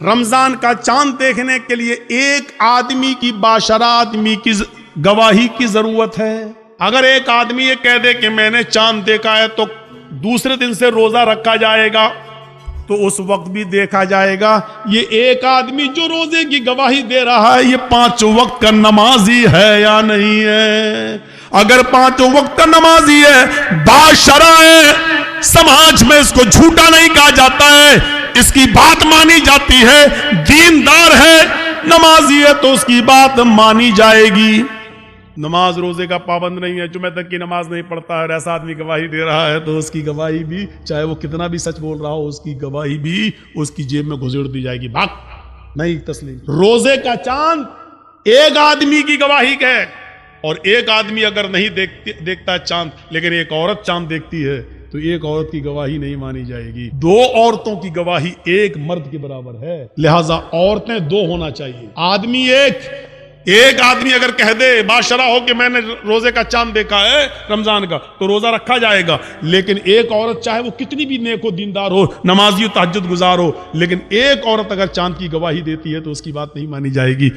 رمضان کا چاند دیکھنے کے لیے ایک آدمی کی باشرہ آدمی کی گواہی کی ضرورت ہے. اگر ایک آدمی یہ کہہ دے کہ میں نے چاند دیکھا ہے تو دوسرے دن سے روزہ رکھا جائے گا تو اس وقت بھی دیکھا جائے گا یہ ایک آدمی جو روزے کی گواہی دے رہا ہے یہ 5 وقت کا نمازی ہے یا نہیں ہے. اگر 5 وقت کا نمازی ہے، باشرع ہے، سماج میں اس کو جھوٹا نہیں کہا جاتا ہے، اس کی بات مانی جاتی ہے، دیندار ہے، نمازی ہے تو اس کی بات مانی جائے گی. نماز روزے کا پابند نہیں ہے، جمعہ تک کی نماز نہیں پڑھتا ہے اور ایسا آدمی گواہی دے رہا ہے تو اس کی گواہی بھی، چاہے وہ کتنا بھی سچ بول رہا ہو، اس کی گواہی بھی اس کی جیب میں گھسیڑ دی جائے گی. بھاگ نہیں تسلیم. روزے کا چاند ایک آدمی کی گواہی کا ہے، اور ایک آدمی اگر نہیں دیکھتا چاند لیکن ایک عورت چاند دیکھتی ہے تو ایک عورت کی گواہی نہیں مانی جائے گی. 2 عورتوں کی گواہی ایک مرد کے برابر ہے، لہذا عورتیں 2 ہونا چاہیے، آدمی ایک آدمی اگر کہہ دے باشرہ ہو کہ میں نے روزے کا چاند دیکھا ہے رمضان کا تو روزہ رکھا جائے گا، لیکن ایک عورت چاہے وہ کتنی بھی نیک و دیندار ہو، نمازی و تہجد گزار ہو، لیکن ایک عورت اگر چاند کی گواہی دیتی ہے تو اس کی بات نہیں مانی جائے گی.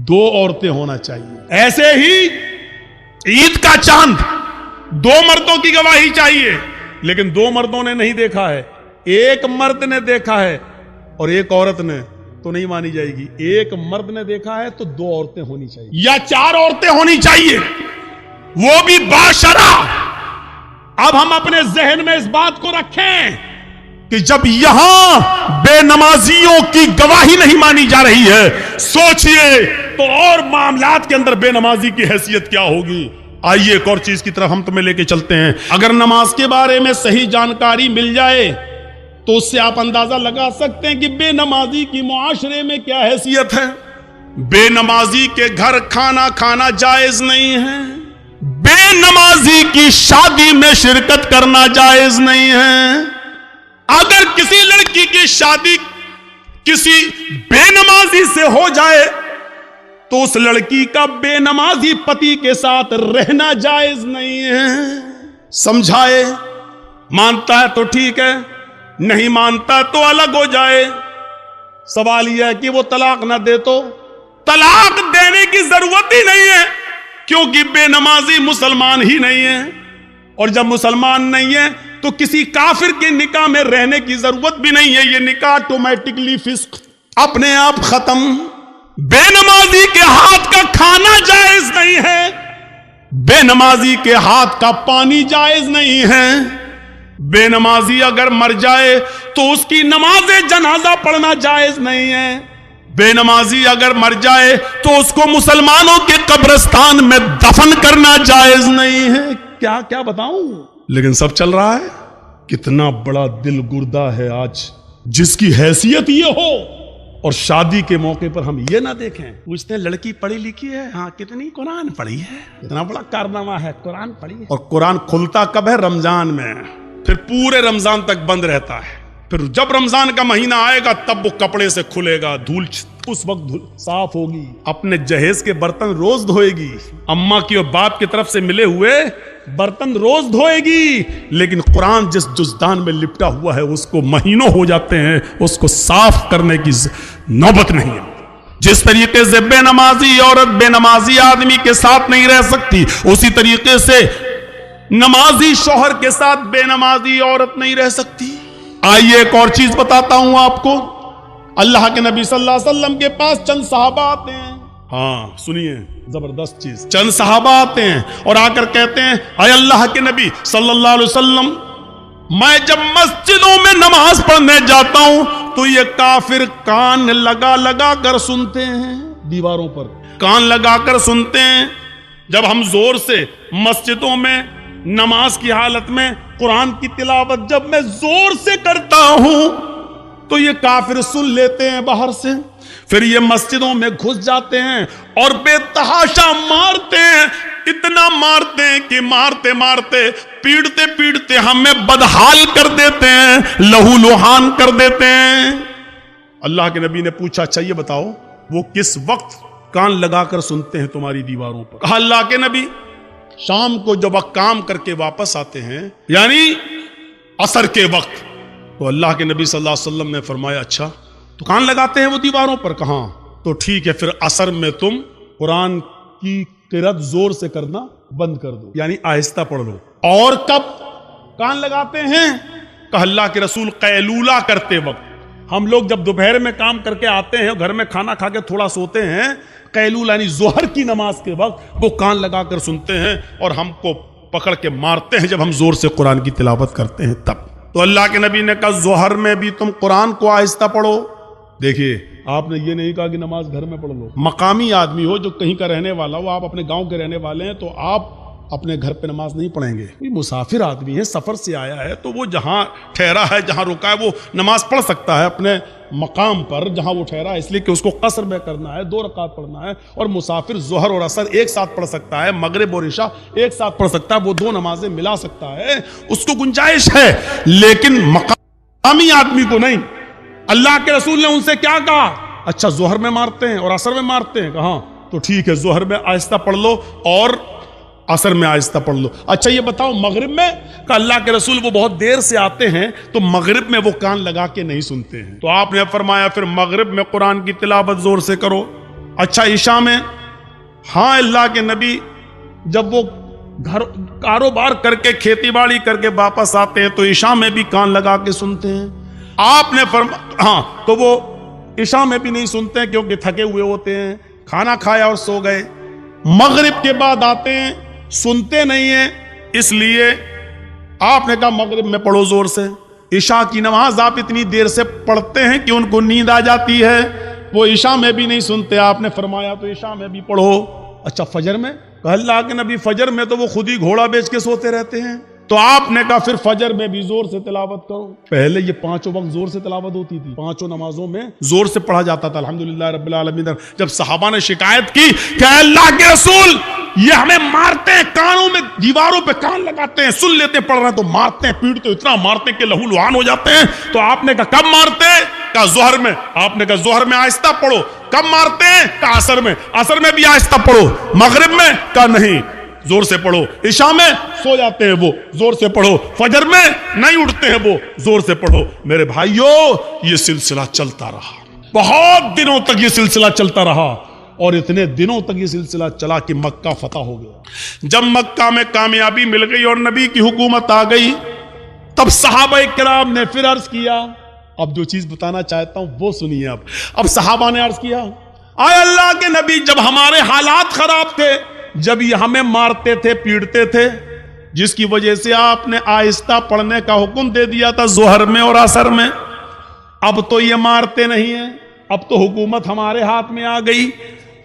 2 عورتیں ہونا چاہیے. ایسے ہی عید کا چاند 2 مردوں کی گواہی چاہیے، لیکن 2 مردوں نے نہیں دیکھا ہے، ایک مرد نے دیکھا ہے اور ایک عورت نے، تو نہیں مانی جائے گی. ایک مرد نے دیکھا ہے تو 2 عورتیں ہونی چاہیے یا 4 عورتیں ہونی چاہیے، وہ بھی باشرع. اب ہم اپنے ذہن میں اس بات کو رکھیں کہ جب یہاں بے نمازیوں کی گواہی نہیں مانی جا رہی ہے، سوچئے تو اور معاملات کے اندر بے نمازی کی حیثیت کیا ہوگی. آئیے ایک اور چیز کی طرف ہم تمہیں لے کے چلتے ہیں. اگر نماز کے بارے میں صحیح جانکاری مل جائے تو اس سے آپ اندازہ لگا سکتے ہیں کہ بے نمازی کی معاشرے میں کیا حیثیت ہے. بے نمازی کے گھر کھانا کھانا جائز نہیں ہے، بے نمازی کی شادی میں شرکت کرنا جائز نہیں ہے. اگر کسی لڑکی کی شادی کسی بے نمازی سے ہو جائے تو اس لڑکی کا بے نمازی پتی کے ساتھ رہنا جائز نہیں ہے. سمجھائے، مانتا ہے تو ٹھیک ہے، نہیں مانتا تو الگ ہو جائے. سوال یہ ہے کہ وہ طلاق نہ دے تو طلاق دینے کی ضرورت ہی نہیں ہے، کیونکہ بے نمازی مسلمان ہی نہیں ہے، اور جب مسلمان نہیں ہے تو کسی کافر کے نکاح میں رہنے کی ضرورت بھی نہیں ہے. یہ نکاح آٹومیٹکلی فسق، اپنے آپ ختم. بے نمازی کے ہاتھ کا کھانا جائز نہیں ہے، بے نمازی کے ہاتھ کا پانی جائز نہیں ہے. بے نمازی اگر مر جائے تو اس کی نماز جنازہ پڑھنا جائز نہیں ہے. بے نمازی اگر مر جائے تو اس کو مسلمانوں کے قبرستان میں دفن کرنا جائز نہیں ہے. کیا کیا بتاؤں، لیکن سب چل رہا ہے. کتنا بڑا دل گردہ ہے آج جس کی حیثیت یہ ہو اور شادی کے موقع پر ہم یہ نہ دیکھیں. پوچھتے ہیں لڑکی پڑھی لکھی ہے؟ ہاں. کتنی؟ قرآن پڑھی ہے. اتنا بڑا کارنامہ ہے، قرآن پڑھی ہے. اور قرآن کھلتا کب ہے؟ رمضان میں، پھر پورے رمضان تک بند رہتا ہے. پھر جب رمضان کا مہینہ آئے گا تب وہ کپڑے سے کھلے گا، دھول اس وقت صاف ہوگی. اپنے جہیز کے برتن روز دھوئے گی، اماں کی اور باپ کی طرف سے ملے ہوئے برتن روز دھوئے گی. لیکن قرآن جس جزدان میں لپٹا ہوا ہے اس کو مہینوں ہو جاتے ہیں اس کو صاف کرنے کی نوبت نہیں ہے. جس طریقے سے بے نمازی عورت بے نمازی آدمی کے ساتھ نہیں رہ سکتی، اسی طریقے سے نمازی شوہر کے ساتھ بے نمازی عورت نہیں رہ سکتی. آئیے ایک اور چیز بتاتا ہوں آپ کو. اللہ کے نبی صلی اللہ علیہ وسلم کے پاس چند صحابہ آتے ہیں. ہاں سنیے، زبردست چیز. چند صحابہ آتے ہیں اور آ کر کہتے ہیں اے اللہ کے نبی صلی اللہ علیہ وسلم، میں جب مسجدوں میں نماز پڑھنے جاتا ہوں تو یہ کافر کان لگا لگا کر سنتے ہیں، دیواروں پر کان لگا کر سنتے ہیں. جب ہم زور سے مسجدوں میں نماز کی حالت میں قرآن کی تلاوت جب میں زور سے کرتا ہوں تو یہ کافر سن لیتے ہیں باہر سے، پھر یہ مسجدوں میں گھس جاتے ہیں اور بے تحاشا مارتے ہیں. اتنا مارتے ہیں کہ مارتے مارتے پیڑتے پیڑتے ہمیں بدحال کر دیتے ہیں، لہو لہان کر دیتے ہیں. اللہ کے نبی نے پوچھا اچھا یہ بتاؤ وہ کس وقت کان لگا کر سنتے ہیں تمہاری دیواروں پر؟ کہا اللہ کے نبی شام کو جب کام کر کے واپس آتے ہیں، یعنی عصر کے وقت. تو اللہ کے نبی صلی اللہ علیہ وسلم نے فرمایا اچھا تو کان لگاتے ہیں وہ دیواروں پر، کہاں؟ تو ٹھیک ہے پھر عصر میں تم قرآن کی قرأت زور سے کرنا بند کر دو، یعنی آہستہ پڑھ لو۔ اور کب کان لگاتے ہیں؟ کہ اللہ کے رسول قیلولہ کرتے وقت، ہم لوگ جب دوپہر میں کام کر کے آتے ہیں، گھر میں کھانا کھا کے تھوڑا سوتے ہیں، قیلولہ یعنی ظہر کی نماز کے وقت وہ کان لگا کر سنتے ہیں اور ہم کو پکڑ کے مارتے ہیں جب ہم زور سے قرآن کی تلاوت کرتے ہیں تب۔ تو اللہ کے نبی نے کہا ظہر میں بھی تم قرآن کو آہستہ پڑھو۔ دیکھیے آپ نے یہ نہیں کہا کہ نماز گھر میں پڑھ لو، مقامی آدمی ہو جو کہیں کا رہنے والا ہو، آپ اپنے گاؤں کے رہنے والے ہیں تو آپ اپنے گھر پہ نماز نہیں پڑھیں گے۔ کوئی مسافر آدمی ہے، سفر سے آیا ہے، تو وہ جہاں ٹھہرا ہے، جہاں رکا ہے، وہ نماز پڑھ سکتا ہے اپنے مقام پر جہاں وہ ٹھہرا ہے، اس لیے کہ اس کو قصر میں کرنا ہے، 2 رکعت پڑھنا ہے۔ اور مسافر ظہر اور عصر ایک ساتھ پڑھ سکتا ہے، مغرب اور عشاء ایک ساتھ پڑھ سکتا ہے، وہ 2 نمازیں ملا سکتا ہے، اس کو گنجائش ہے، لیکن مقامی آدمی کو نہیں۔ اللہ کے رسول نے ان سے کیا کہا؟ اچھا ظہر میں مارتے ہیں اور عصر میں مارتے ہیں، کہاں؟ تو ٹھیک ہے ظہر میں آہستہ پڑھ لو اور عصر میں آہستہ پڑھ لو۔ اچھا یہ بتاؤ مغرب میں؟ کہ اللہ کے رسول وہ بہت دیر سے آتے ہیں تو مغرب میں وہ کان لگا کے نہیں سنتے ہیں، تو آپ نے فرمایا پھر مغرب میں قرآن کی تلاوت زور سے کرو۔ اچھا عشاء میں؟ ہاں اللہ کے نبی جب وہ گھر کاروبار کر کے کھیتی باڑی کر کے واپس آتے ہیں تو عشاء میں بھی کان لگا کے سنتے ہیں۔ آپ نے ہاں تو وہ عشاء میں بھی نہیں سنتے ہیں کیونکہ تھکے ہوئے ہوتے ہیں، کھانا کھایا اور سو گئے۔ مغرب کے بعد آتے ہیں، سنتے نہیں ہیں، اس لیے آپ نے کہا مغرب میں پڑھو زور سے۔ عشاء کی نماز آپ اتنی دیر سے پڑھتے ہیں کہ ان کو نیند آ جاتی ہے، وہ عشاء میں بھی نہیں سنتے، آپ نے فرمایا تو عشاء میں بھی پڑھو۔ اچھا فجر میں؟ کہ اللہ کے نبی فجر میں تو وہ خود ہی گھوڑا بیچ کے سوتے رہتے ہیں، تو آپ نے کہا پھر فجر میں بھی زور سے تلاوت کرو۔ پہلے یہ 5 وقت زور سے تلاوت ہوتی تھی، 5 نمازوں میں زور سے پڑھا جاتا تھا، الحمدللہ رب العالمین۔ جب صحابہ نے شکایت کی کہ اللہ کے رسول یہ ہمیں مارتے ہیں، کانوں میں دیواروں پہ کان لگاتے ہیں، سن لیتے پڑھ رہے ہیں تو مارتے ہیں، پیٹتے اتنا مارتے ہیں کہ لہو لہان ہو جاتے ہیں، تو آپ نے کہا کب مارتے ہیں؟ کہا ظہر میں۔ آپ نے کہا ظہر میں آہستہ پڑھو۔ کب مارتے ہیں؟ کہا عصر میں۔ عصر میں بھی آہستہ پڑھو۔ مغرب میں؟ کہا نہیں زور سے پڑھو۔ عشاء میں سو جاتے ہیں وہ، زور سے پڑھو۔ فجر میں نہیں اٹھتے ہیں وہ، زور سے پڑھو۔ میرے بھائیو یہ سلسلہ چلتا رہا، بہت دنوں تک یہ سلسلہ چلتا رہا، اور اتنے دنوں تک یہ سلسلہ چلا کہ مکہ فتح ہو گیا۔ جب مکہ میں کامیابی مل گئی اور نبی کی حکومت آ گئی، تب صحابہ کرام نے پھر عرض کیا، اب جو چیز بتانا چاہتا ہوں وہ سنیے۔ اب صحابہ نے عرض کیا، آئے اللہ کے نبی جب ہمارے حالات خراب تھے، جب یہ ہمیں مارتے تھے پیٹتے تھے، جس کی وجہ سے آپ نے آہستہ پڑھنے کا حکم دے دیا تھا ظہر میں اور عصر میں، اب تو یہ مارتے نہیں ہیں، اب تو حکومت ہمارے ہاتھ میں آ گئی،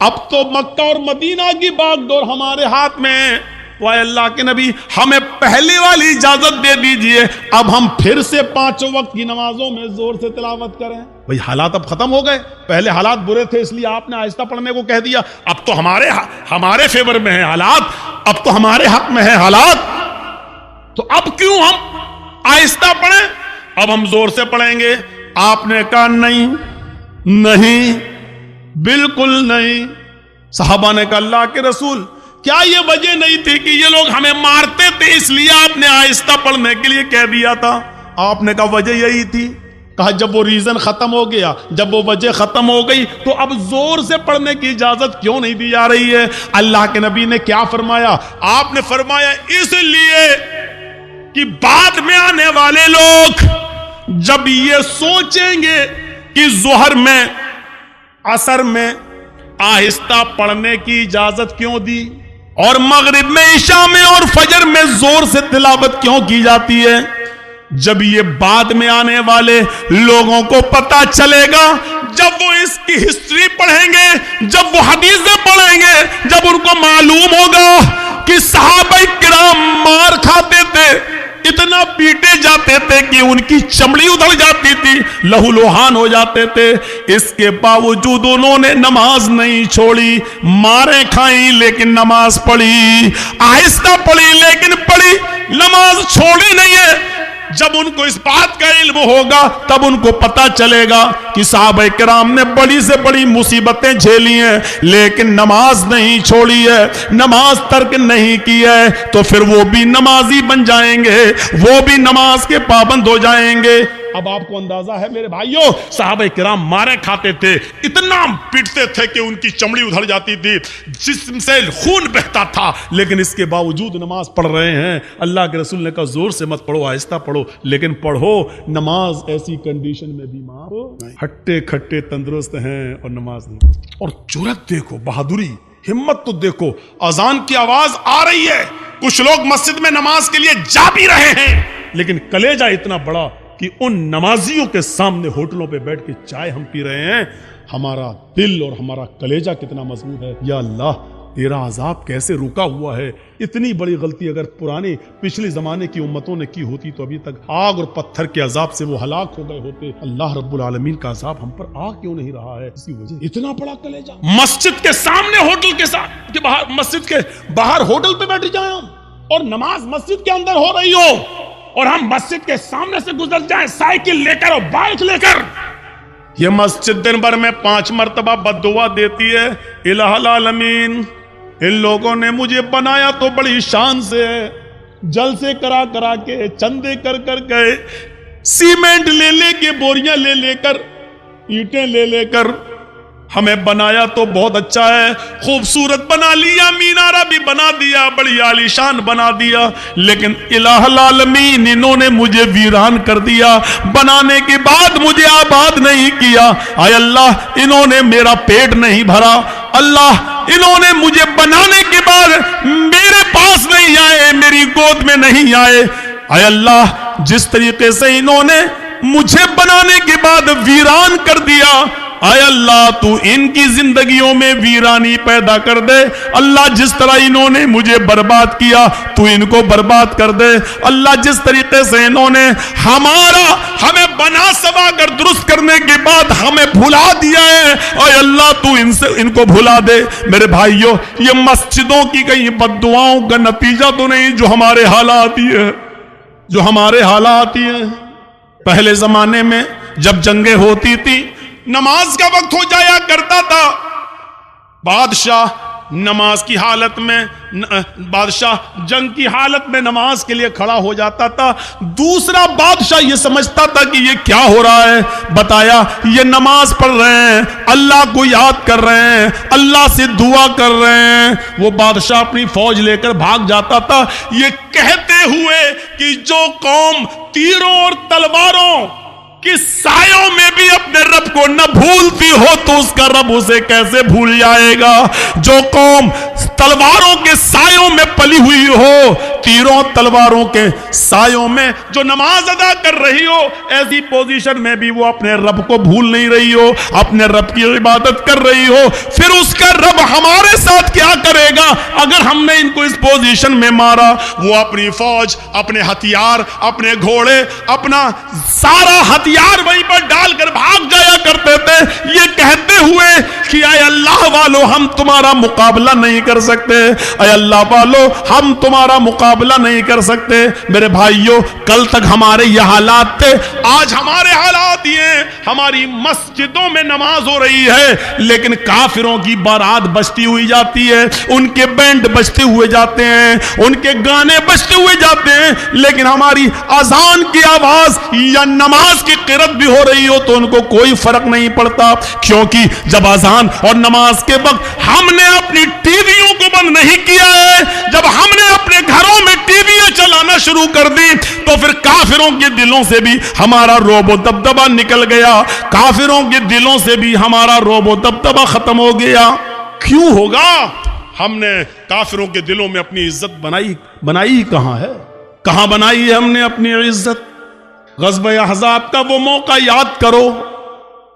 اب تو مکہ اور مدینہ کی باغ ڈور ہمارے ہاتھ میں ہے، تو اے اللہ کے نبی ہمیں پہلے والی اجازت دے دیجئے، اب ہم پھر سے 5 وقت کی نمازوں میں زور سے تلاوت کریں۔ بھئی حالات اب ختم ہو گئے، پہلے حالات برے تھے اس لیے آپ نے آہستہ پڑھنے کو کہہ دیا، اب تو ہمارے فیور میں ہیں حالات، اب تو ہمارے حق میں ہیں حالات، تو اب کیوں ہم آہستہ پڑھیں، اب ہم زور سے پڑھیں گے۔ آپ نے کہا نہیں بالکل نہیں۔ صحابہ نے کہا اللہ کے رسول کیا یہ وجہ نہیں تھی کہ یہ لوگ ہمیں مارتے تھے اس لیے آپ نے آہستہ پڑھنے کے لیے کہہ دیا تھا؟ آپ نے کہا وجہ یہی تھی۔ کہا جب وہ ریزن ختم ہو گیا، جب وہ وجہ ختم ہو گئی تو اب زور سے پڑھنے کی اجازت کیوں نہیں دی جا رہی ہے؟ اللہ کے نبی نے کیا فرمایا؟ آپ نے فرمایا اس لیے کہ بعد میں آنے والے لوگ جب یہ سوچیں گے کہ ظہر میں عصر میں آہستہ پڑھنے کی اجازت کیوں دی اور مغرب میں عشاء میں اور فجر میں زور سے تلاوت کیوں کی جاتی ہے، جب یہ بعد میں آنے والے لوگوں کو پتا چلے گا، جب وہ اس کی ہسٹری پڑھیں گے، جب وہ حدیثیں پڑھیں گے، جب ان کو معلوم ہوگا کہ صحابہ کرام مار کھاتے تھے، اتنا پیٹے جاتے تھے کہ ان کی چمڑی ادھڑ جاتی تھی، لہو لوہان ہو جاتے تھے، اس کے باوجود انہوں نے نماز نہیں چھوڑی، ماریں کھائیں لیکن نماز پڑھی، آہستہ پڑھی لیکن پڑھی، نماز چھوڑی نہیں ہے۔ جب ان کو اس بات کا علم ہوگا تب ان کو پتا چلے گا کہ صحابہ کرام نے بڑی سے بڑی مصیبتیں جھیلی ہیں لیکن نماز نہیں چھوڑی ہے، نماز ترک نہیں کی ہے، تو پھر وہ بھی نمازی بن جائیں گے، وہ بھی نماز کے پابند ہو جائیں گے۔ اب آپ کو اندازہ ہے میرے بھائیوں صحابہ کرام مارے کھاتے تھے, اتنا پیٹتے تھے کہ ان کی چمڑی ادھڑ جاتی تھی, جسم سے خون بہتا تھا, لیکن اس کے باوجود نماز پڑھ رہے ہیں. اللہ کے رسول نے کہا زور سے مت پڑھو, آہستہ پڑھو, لیکن پڑھو. نماز ایسی کنڈیشن میں بھی ماں ہٹے کھٹے تندرست ہیں اور نماز نہیں. اور جرأت دیکھو, بہادری, ہمت تو دیکھو. اذان کی آواز آ رہی ہے, کچھ لوگ مسجد میں نماز کے لیے جا بھی رہے ہیں, لیکن کلیجہ اتنا بڑا کہ ان نمازیوں کے سامنے ہوٹلوں پہ بیٹھ کے چائے ہم پی رہے ہیں. ہمارا دل اور ہمارا کلیجہ کتنا مضبوط ہے. یا اللہ تیرا عذاب کیسے رکا ہوا ہے. اتنی بڑی غلطی اگر پرانے پچھلے زمانے کی امتوں نے کی ہوتی تو ابھی تک آگ اور پتھر کے عذاب سے وہ ہلاک ہو گئے ہوتے. اللہ رب العالمین کا عذاب ہم پر آ کیوں نہیں رہا ہے؟ اسی وجہ اتنا بڑا کلیجہ. مسجد کے سامنے ہوٹل کے ساتھ کہ باہر, مسجد کے باہر ہوٹل پہ بیٹھ جائیں ہم, اور نماز مسجد کے اندر ہو رہی ہو, اور ہم مسجد کے سامنے سے گزر جائیں سائیکل لے کر اور بائک لے کر. یہ مسجد دن بھر میں 5 مرتبہ بد دعا دیتی ہے, الہ العالمین ان لوگوں نے مجھے بنایا تو بڑی شان سے ہے, جلسے کرا کرا کے, چندے کر کر گئے, سیمنٹ لے لے کے, بوریاں لے لے کر, اینٹیں لے لے کر ہمیں بنایا تو بہت اچھا ہے, خوبصورت بنا لیا, مینارہ بھی بنا دیا, بڑی عالیشان بنا دیا, لیکن الہ العالمین انہوں نے مجھے ویران کر دیا, بنانے کے بعد مجھے آباد نہیں کیا. اے اللہ انہوں نے میرا پیٹ نہیں بھرا, اللہ انہوں نے مجھے بنانے کے بعد میرے پاس نہیں آئے, میری گود میں نہیں آئے. اے اللہ جس طریقے سے انہوں نے مجھے بنانے کے بعد ویران کر دیا, اے اللہ تو ان کی زندگیوں میں ویرانی پیدا کر دے. اللہ جس طرح انہوں نے مجھے برباد کیا تو ان کو برباد کر دے. اللہ جس طریقے سے انہوں نے ہمیں بنا سوا کر درست کرنے کے بعد ہمیں بھلا دیا ہے, اے اللہ تو ان کو بھلا دے. میرے بھائیوں یہ مسجدوں کی کئی بد دعاؤں کا نتیجہ تو نہیں جو ہمارے حالات ہی ہیں. پہلے زمانے میں جب جنگیں ہوتی تھی, نماز کا وقت ہو جایا کرتا تھا, بادشاہ نماز کی حالت میں, بادشاہ جنگ کی حالت میں نماز کے لیے کھڑا ہو جاتا تھا. دوسرا بادشاہ یہ سمجھتا تھا کہ یہ کیا ہو رہا ہے, بتایا یہ نماز پڑھ رہے ہیں, اللہ کو یاد کر رہے ہیں, اللہ سے دعا کر رہے ہیں. وہ بادشاہ اپنی فوج لے کر بھاگ جاتا تھا, یہ کہتے ہوئے کہ جو قوم تیروں اور تلواروں کہ سایوں میں بھی اپنے رب کو نہ بھولتی ہو تو اس کا رب اسے کیسے بھول جائے گا. جو قوم تلواروں کے سایوں میں پلی ہوئی ہو, تیروں تلواروں کے سایوں میں جو نماز ادا کر رہی ہو, ایسی پوزیشن میں بھی وہ اپنے رب کو بھول نہیں رہی ہو, اپنے رب کی عبادت کر رہی ہو, پھر اس کا رب ہمارے ساتھ کیا کرے گا اگر ہم نے ان کو اس پوزیشن میں مارا. وہ اپنی فوج, اپنے ہتھیار, اپنے گھوڑے, اپنا سارا ہتھیار وہیں پر ڈال کر بھاگ جایا کرتے تھے, یہ کہتے ہوئے کہ اے اللہ والو ہم تمہارا مقابلہ نہیں کر سکتے, اے اللہ والو ہم تمہارا مقابلہ نہیں کر سکتے. میرے بھائیوں کل تک ہمارے یہ حالات تھے, آج ہمارے حالات یہ ہیں, ہماری مسجدوں میں نماز ہو رہی ہے لیکن کافروں کی بارات بجتی ہوئی جاتی ہے, ان کے بینڈ بجتے ہوئے جاتے ہیں, ان کے گانے بجتے ہوئے جاتے ہیں, لیکن ہماری اذان کی آواز یا نماز کی قرات بھی ہو رہی ہو تو ان کو کوئی فرق نہیں پڑتا, کیونکہ جب اذان اور نماز کے وقت ہم نے اپنی ٹی ویوں کو بند نہیں کیا ہے, جب ہم نے اپنے گھروں میں ٹی ویاں چلانا شروع کر دی تو پھر کافروں کے دلوں سے بھی ہمارا روب و دبدبہ نکل گیا, کافروں کے دلوں سے بھی ہمارا روب و دبدبہ ختم ہو گیا. کیوں ہوگا؟ ہم نے کافروں کے دلوں میں اپنی عزت بنائی کہاں ہے, کہاں بنائی ہے ہم نے اپنی عزت؟ غزوہ احزاب کا وہ موقع یاد کرو,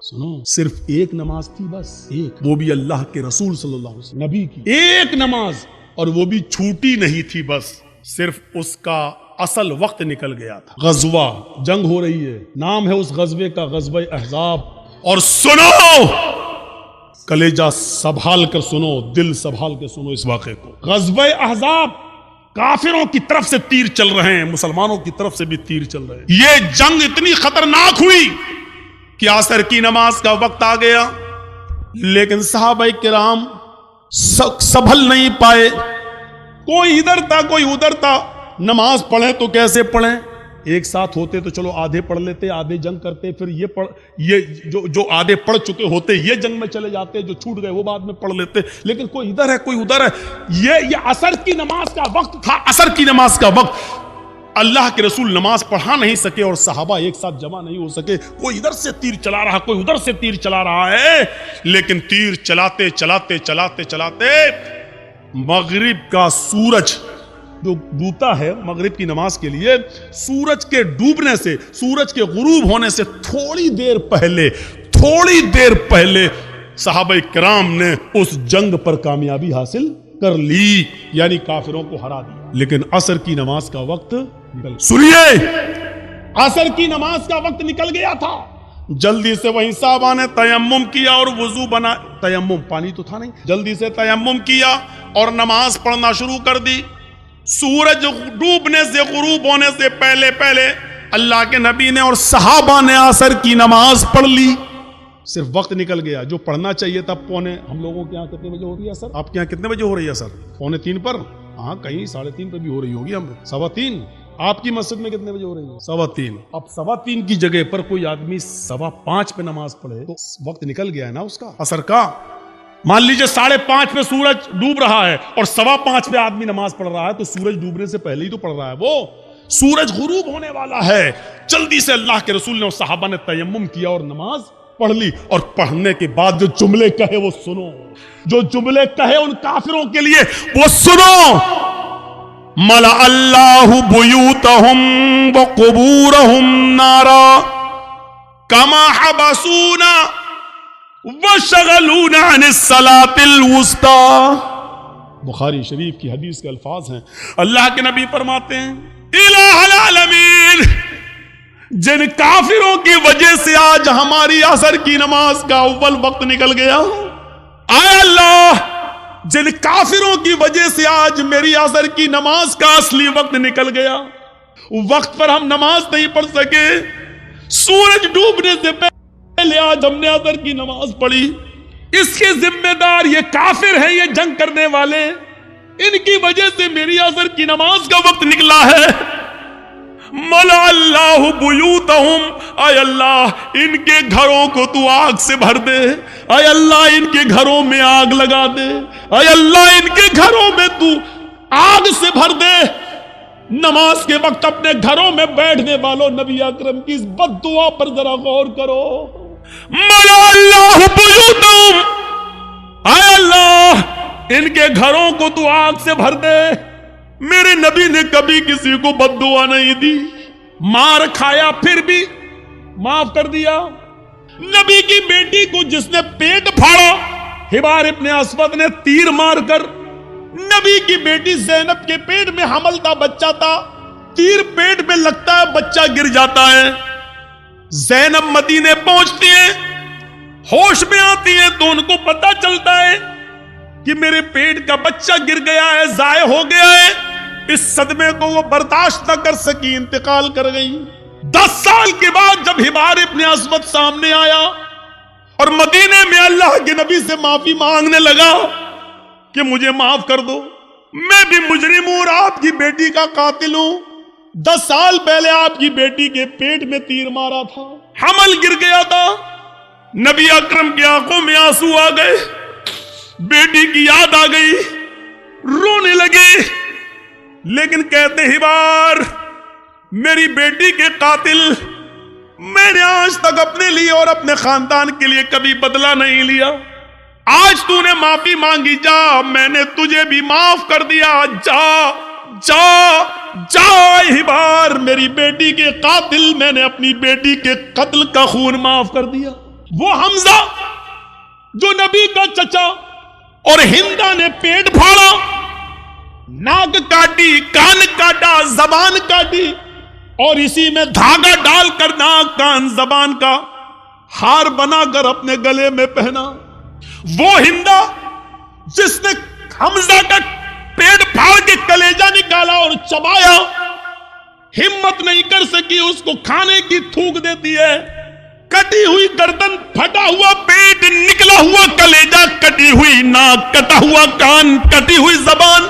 سنو صرف ایک نماز تھی, بس ایک, وہ بھی اللہ کے رسول صلی اللہ علیہ وسلم نبی کی ایک نماز, اور وہ بھی چھوٹی نہیں تھی, بس صرف اس کا اصل وقت نکل گیا تھا. غزوہ, جنگ ہو رہی ہے, نام ہے اس غزوے کا غزوہ احزاب. اور سنو, کلیجہ سنبھال کر سنو, دل سنبھال کے سنو اس واقعے کو. غزوہ احزاب, کافروں کی طرف سے تیر چل رہے ہیں, مسلمانوں کی طرف سے بھی تیر چل رہے ہیں. یہ جنگ اتنی خطرناک ہوئی کہ عصر کی نماز کا وقت آ گیا, لیکن صحابہ کرام سنبھل نہیں پائے, کوئی ادھر تھا کوئی ادھر تھا. نماز پڑھیں تو کیسے پڑھیں, ایک ساتھ ہوتے تو چلو آدھے پڑھ لیتے, آدھے جنگ کرتے, پھر یہ جو آدھے پڑھ چکے ہوتے یہ جنگ میں چلے جاتے, جو چھوٹ گئے وہ بعد میں پڑھ لیتے. لیکن کوئی ادھر ہے کوئی ادھر ہے. یہ عصر کی نماز کا وقت تھا. عصر کی نماز کا وقت. اللہ کے رسول نماز پڑھا نہیں سکے اور صحابہ ایک ساتھ جمع نہیں ہو سکے. کوئی ادھر سے تیر چلا رہا, کوئی ادھر سے تیر چلا رہا ہے, لیکن تیر چلاتے چلاتے چلاتے چلاتے مغرب کا سورج جو ڈوبتا ہے مغرب کی نماز کے لیے, سورج کے ڈوبنے سے, سورج کے غروب ہونے سے تھوڑی دیر پہلے صحابہ کرام نے اس جنگ پر کامیابی حاصل کر لی, یعنی کافروں کو ہرا دیا. لیکن عصر کی نماز کا وقت سنیے, عصر کی نماز کا وقت نکل گیا تھا. جلدی سے وہیں صحابہ نے تیمم کیا اور وضو بنا. تیمم پانی تو تھا نہیں, جلدی سے تیمم کیا اور نماز پڑھنا شروع کر دی. سورج ڈوبنے سے غروب ہونے سے پہلے اللہ کے نبی نے اور صحابہ نے عصر کی نماز پڑھ لی. صرف وقت نکل گیا. جو پڑھنا چاہیے تھا پونے, ہم لوگوں کے یہاں کتنے بجے ہو رہی ہے سر؟ آپ کے یہاں کتنے بجے ہو رہی ہے سر؟ 2:45 پر. ہاں کہیں 3:30 پر بھی ہو رہی ہوگی. ہم 3:15. آپ کی مسجد میں کتنے بجے ہو رہی ہے؟ 3:15. اب 3:15 کی جگہ پر کوئی آدمی 5:15 پہ نماز پڑھے تو وقت نکل گیا ہے نا اس کا, عصر کا. مان لیجئے 5:30 پہ سورج ڈوب رہا ہے اور 5:15 پہ آدمی نماز پڑھ رہا ہے, تو سورج ڈوبنے سے پہلے ہی تو پڑھ رہا ہے. وہ سورج غروب ہونے والا ہے. جلدی سے اللہ کے رسول نے اور صحابہ نے تیمم کیا اور نماز پڑھ لی. اور پڑھنے کے بعد جو جملے کہے وہ سنو, جو جملے کہے ان کافروں کے لیے وہ سنو. ملأ اللہ بیوتہم وقبورہم نارا کما حبسونا وشغلونا عن الصلاة الوسطى. بخاری شریف کی حدیث کے الفاظ ہیں. اللہ کے نبی فرماتے ہیں الہ العالمین, جن کافروں کی وجہ سے آج ہماری عصر کی نماز کا اول وقت نکل گیا, اے اللہ جن کافروں کی وجہ سے آج میری عصر کی نماز کا اصلی وقت نکل گیا, وقت پر ہم نماز نہیں پڑھ سکے, سورج ڈوبنے سے پہلے آج ہم نے عصر کی نماز پڑھی, اس کے ذمہ دار یہ کافر ہیں, یہ جنگ کرنے والے, ان کی وجہ سے میری عصر کی نماز کا وقت نکلا ہے. ملأ اللہ بیوتہم, اے اللہ ان کے گھروں کو تو آگ سے بھر دے, اے اللہ ان کے گھروں میں آگ لگا دے, اے اللہ ان کے گھروں میں تو آگ سے بھر دے. نماز کے وقت اپنے گھروں میں بیٹھنے والوں نبی اکرم کی اس بد دعا پر ذرا غور کرو. ملأ اللہ بیوتہم, اے اللہ ان کے گھروں کو تو آگ سے بھر دے. میرے نبی نے کبھی کسی کو بد دعا نہیں دی, مار کھایا پھر بھی معاف کر دیا. نبی کی بیٹی کو جس نے پیٹ پھاڑا, حبار ابن اسود نے تیر مار کر, نبی کی بیٹی زینب کے پیٹ میں حمل تھا, بچہ تھا, تیر پیٹ میں لگتا ہے بچہ گر جاتا ہے. زینب مدینے پہنچتی ہیں, ہوش میں آتی ہیں تو ان کو پتہ چلتا ہے کہ میرے پیٹ کا بچہ گر گیا ہے, ضائع ہو گیا ہے. اس صدمے کو وہ برداشت نہ کر سکی, انتقال کر گئی. 10 سال کے بعد جب حبار ابن اسود سامنے آیا اور مدینے میں اللہ کے نبی سے معافی مانگنے لگا کہ مجھے معاف کر دو, میں بھی مجرم ہوں اور آپ کی بیٹی کا قاتل ہوں. 10 سال پہلے آپ کی بیٹی کے پیٹ میں تیر مارا تھا, حمل گر گیا تھا. نبی اکرم کی آنکھوں میں آنسو آ گئے, بیٹی کی یاد آ گئی, رونے لگے. لیکن کہتے حبار میری بیٹی کے قاتل, میں نے آج تک اپنے لیے اور اپنے خاندان کے لیے کبھی بدلہ نہیں لیا. آج تو نے معافی مانگی, جا میں نے تجھے بھی معاف کر دیا, جا جا جا حبار میری بیٹی کے قاتل, میں نے اپنی بیٹی کے قتل کا خون معاف کر دیا. وہ حمزہ جو نبی کا چچا اور ہندا نے پیٹ پھاڑا, ناک کاٹی, کان کاٹا, زبان کاٹی اور اسی میں دھاگا ڈال کر ناک کان زبان کا ہار بنا کر اپنے گلے میں پہنا. وہ ہندا جس نے حمزہ کا پیٹ پھاڑ کے کلیجہ نکالا اور چبایا, ہمت نہیں کر سکی اس کو کھانے کی تھوک دیتی ہے. کٹی ہوئی گردن, پھٹا ہوا پیٹ, نکلا ہوا کلیجہ, کٹی ہوئی ناک, کٹا ہوا کان, کٹی ہوئی زبان,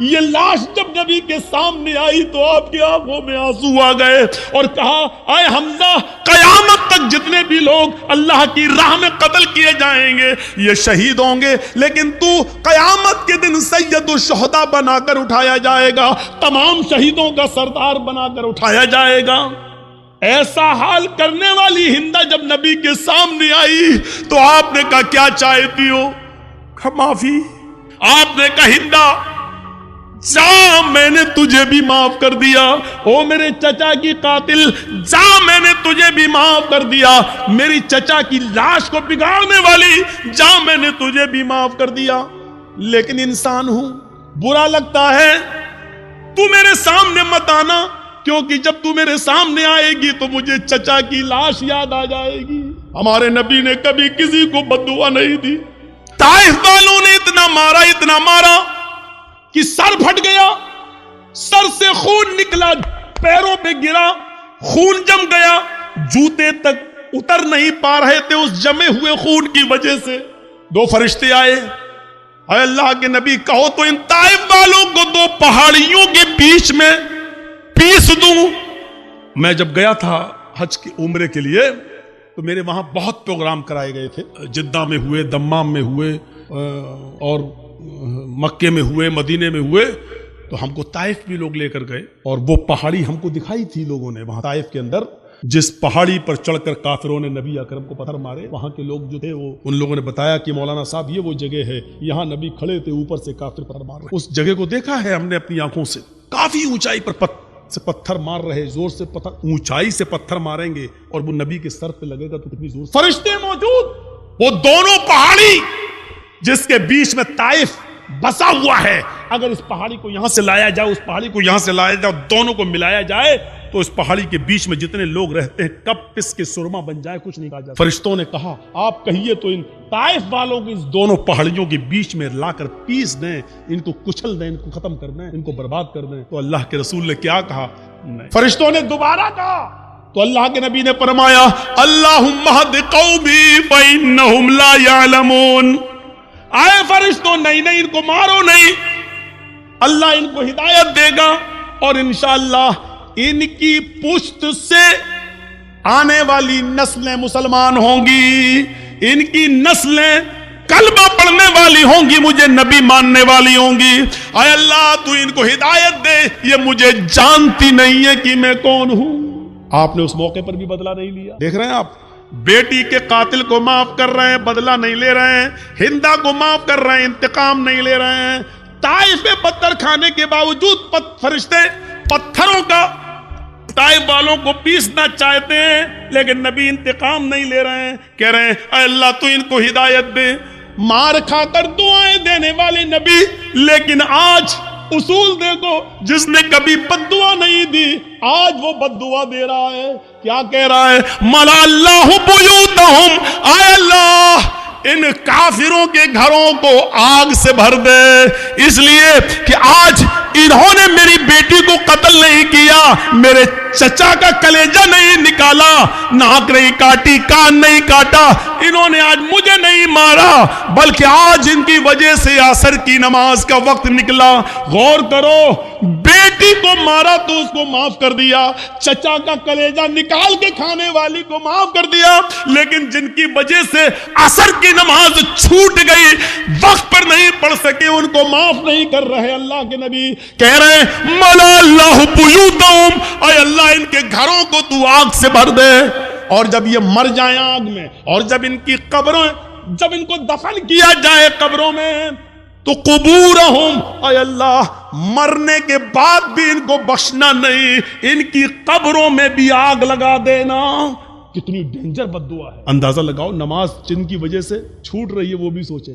یہ لاش جب نبی کے سامنے آئی تو آپ کی آنکھوں میں آنسو آ گئے اور کہا اے حمزہ قیامت تک جتنے بھی لوگ اللہ کی راہ میں قتل کیے جائیں گے یہ شہید ہوں گے، لیکن تو قیامت کے دن سید الشہداء بنا کر اٹھایا جائے گا، تمام شہیدوں کا سردار بنا کر اٹھایا جائے گا۔ ایسا حال کرنے والی ہندہ جب نبی کے سامنے آئی تو آپ نے کہا کیا چاہتی ہو؟ معافی۔ آپ نے کہا ہندہ جا میں نے تجھے بھی معاف کر دیا، او میرے چچا کی قاتل جا میں نے تجھے بھی معاف کر دیا، میری چچا کی لاش کو بگاڑنے والی جا میں نے تجھے بھی معاف کر دیا، لیکن انسان ہوں برا لگتا ہے، تو میرے سامنے مت آنا، کیونکہ جب تو میرے سامنے آئے گی تو مجھے چچا کی لاش یاد آ جائے گی۔ ہمارے نبی نے کبھی کسی کو بد دعا نہیں دی۔ طائف والوں نے اتنا مارا کہ سر پھٹ گیا، سر سے خون نکلا، پیروں پہ گرا، خون جم گیا، جوتے تک اتر نہیں پا رہے تھے اس جمے ہوئے خون کی وجہ سے۔ دو فرشتے آئے، اے اللہ کے نبی کہو تو ان طائف والوں کو دو پہاڑیوں کے بیچ میں پیس دوں۔ میں جب گیا تھا حج کی عمرے کے لیے تو میرے وہاں بہت پروگرام کرائے گئے تھے، جدہ میں ہوئے، دمام میں ہوئے اور مکے میں ہوئے، مدینے میں ہوئے، تو ہم کو طائف بھی لوگ لے کر گئے اور وہ پہاڑی ہم کو دکھائی تھی لوگوں نے وہاں طائف کے اندر، جس پہاڑی پر چڑھ کر کافروں نے نبی اکرم کو پتھر مارے۔ وہاں کے لوگ جو تھے وہ ان لوگوں نے بتایا کہ مولانا صاحب یہ وہ جگہ ہے، یہاں نبی کھڑے تھے، اوپر سے کافر پتھر مار رہے۔ اس جگہ کو دیکھا ہے ہم نے اپنی آنکھوں سے، کافی اونچائی پر پتھر مار رہے، زور سے پتھر، اونچائی سے پتھر ماریں گے اور وہ نبی کے سر پہ لگے گا تو کتنی زور سے۔ فرشتے موجود، وہ دونوں پہاڑی جس کے بیچ میں طائف بسا ہوا ہے، اگر اس پہاڑی کو یہاں سے لایا جائے، اس پہاڑی کو یہاں سے لایا جائے، دونوں کو ملایا جائے تو اس پہاڑی کے بیچ میں جتنے لوگ رہتے ہیں کب پس کے سرما بن جائے کچھ نہیں کہا جاتا۔ فرشتوں نے کہا آپ کہیے تو ان طائف والوں کی اس دونوں پہاڑیوں کے بیچ میں لا کر پیس دیں، ان کو کچل دیں، ان کو ختم کر دیں، ان کو برباد کر دیں۔ تو اللہ کے رسول نے کیا کہا؟ نہیں۔ فرشتوں نے دوبارہ کہا تو اللہ کے نبی نے فرمایا اللہم اہد قومی فإنہم لا یعلمون۔ آئے فرشتوں نہیں ان کو مارو نہیں، اللہ ان کو ہدایت دے گا اور انشاءاللہ ان کی پشت سے آنے والی نسلیں مسلمان ہوں گی، ان کی نسلیں کلمہ پڑھنے والی ہوں گی، مجھے نبی ماننے والی ہوں گی۔ اے اللہ تو ان کو ہدایت دے، یہ مجھے جانتی نہیں ہے کہ میں کون ہوں۔ آپ نے اس موقع پر بھی بدلہ نہیں لیا۔ دیکھ رہے ہیں آپ، بیٹی کے قاتل کو معاف کر رہے ہیں، بدلہ نہیں لے رہے ہیں، ہندا کو معاف کر رہے ہیں، انتقام نہیں لے رہے ہیں۔ طائف میں پتھر کھانے کے باوجود فرشتے پتھروں کا طائف والوں کو پیسنا چاہتے ہیں، لیکن نبی انتقام نہیں لے رہے ہیں، کہہ رہے ہیں اے اللہ تو ان کو ہدایت دے۔ مار کھا کر دعائیں دینے والے نبی، لیکن آج اصول دیکھو، جس نے کبھی بد دعا نہیں دی آج وہ بد دعا دے رہا ہے۔ کیا کہہ رہا ہے؟ ملا اللہ بیوتہم، اے اللہ ان کافروں کے گھروں کو آگ سے بھر دے، اس لیے کہ آج انہوں نے میری بیٹی کو قتل نہیں کیا، میرے چچا کا کلیجہ نہیں نکالا، ناک نہیں کاٹی، کان نہیں کاٹا، انہوں نے آج مجھے نہیں مارا، بلکہ آج ان کی وجہ سے عصر کی نماز کا وقت نکلا۔ غور کرو، بیٹی کو مارا تو اس کو معاف کر دیا، چچا کا کلیجہ نکال کے کھانے والی کو معاف کر دیا، لیکن جن کی وجہ سے عصر کی نماز چھوٹ گئی، وقت پر نہیں پڑھ سکے، ان کو معاف نہیں کر رہے۔ اللہ کے نبی کہہ رہے ہیں ملا اللہ بیوتہم، اے اللہ ان کے گھروں کو تو آگ سے بھر دے، اور جب یہ مر جائیں آگ میں، اور جب ان کی قبروں، جب ان کو دفن کیا جائے قبروں میں، تو قبورہم، اے اللہ مرنے کے بعد بھی ان کو بخشنا نہیں، ان کی قبروں میں بھی آگ لگا دینا۔ کتنی ڈینجر بد دعا ہے، اندازہ لگاؤ، نماز جن کی وجہ سے چھوٹ رہی ہے وہ بھی سوچیں۔